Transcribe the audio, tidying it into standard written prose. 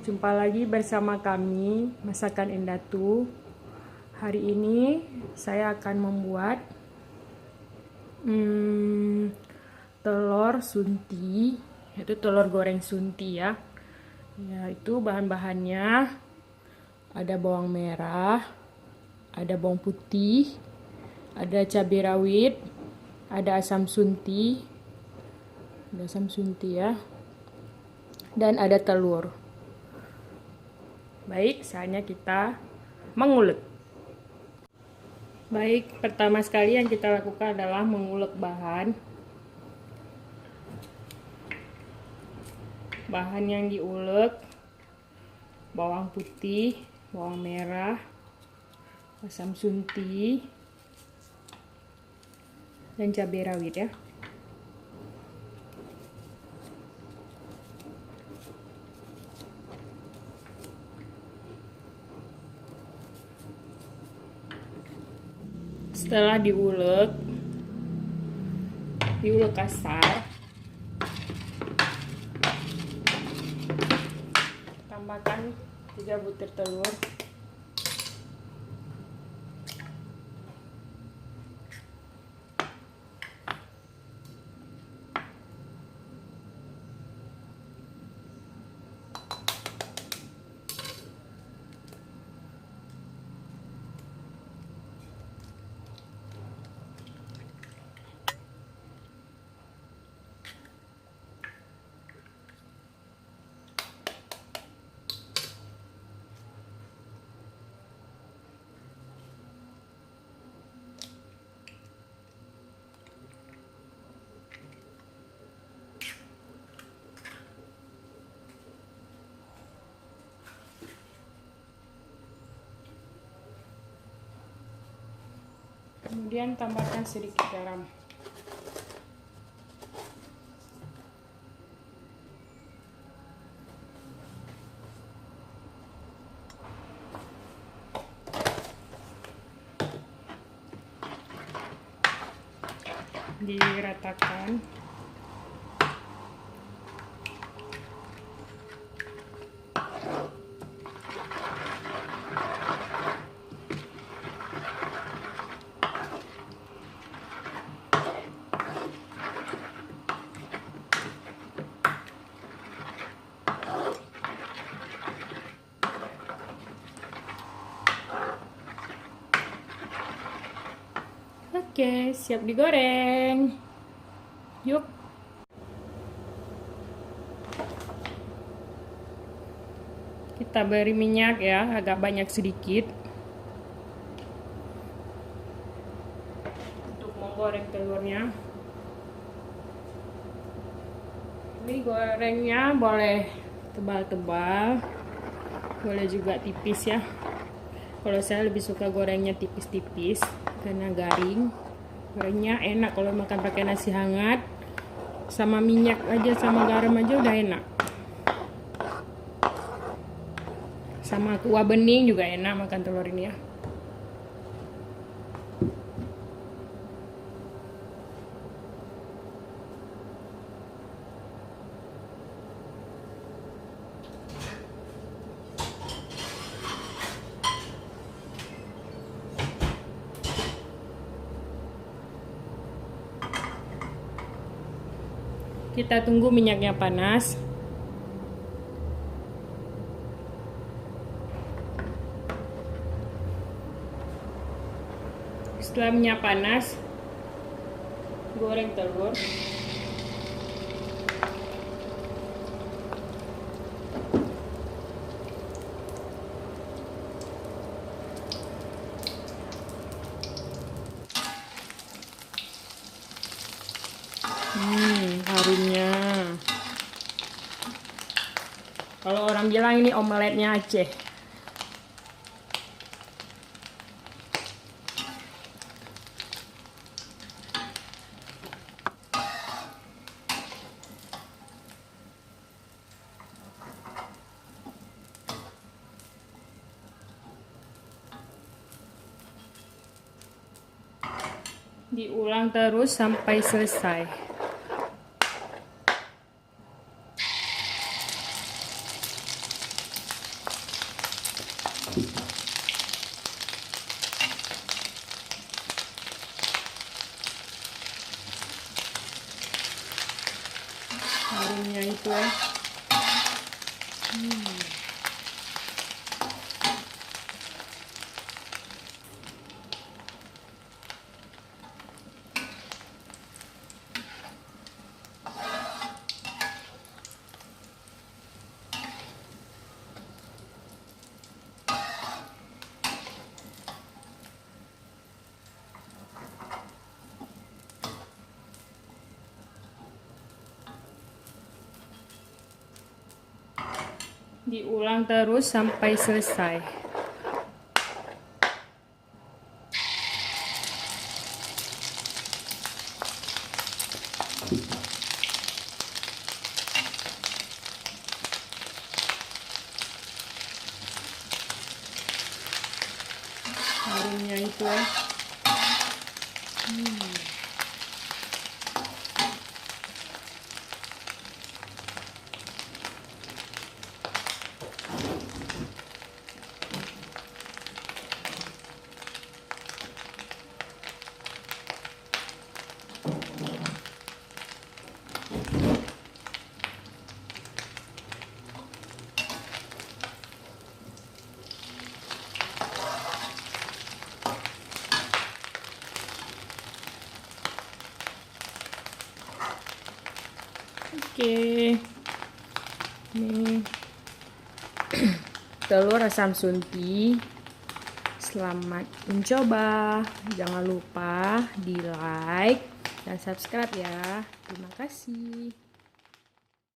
jumpa lagi bersama kami Masakan Endatu. Hari ini saya akan membuat telur sunti, yaitu telur goreng sunti ya. Yaitu bahan-bahannya ada bawang merah, ada bawang putih, ada cabai rawit, ada asam sunti ya. Dan ada telur. Baik, saatnya kita mengulek. Baik, pertama sekali yang kita lakukan adalah mengulek bahan. Bahan yang diulek: bawang putih, bawang merah, asam sunti, dan cabai rawit ya. Setelah diulek kasar, tambahkan 3 butir telur. Kemudian tambahkan sedikit garam. Diratakan. Oke, siap digoreng. Yuk. Kita beri minyak ya, agak banyak sedikit. Untuk menggoreng telurnya. Ini gorengnya boleh tebal-tebal, boleh juga tipis ya. Kalau saya lebih suka gorengnya tipis-tipis karena garing. Gorengnya enak kalau makan pakai nasi hangat, sama minyak aja sama garam aja udah enak. Sama kuah bening juga enak makan telur ini ya. Kita tunggu minyaknya panas. Setelah minyak panas, goreng telur. Harumnya. Kalau orang bilang ini omeletnya Aceh. Diulang terus sampai selesai. harumnya itu ya. Diulang terus sampai selesai. Harumnya itu ya. Oke, ini telur asam sunti. Selamat mencoba. Jangan lupa di like dan subscribe ya. Terima kasih.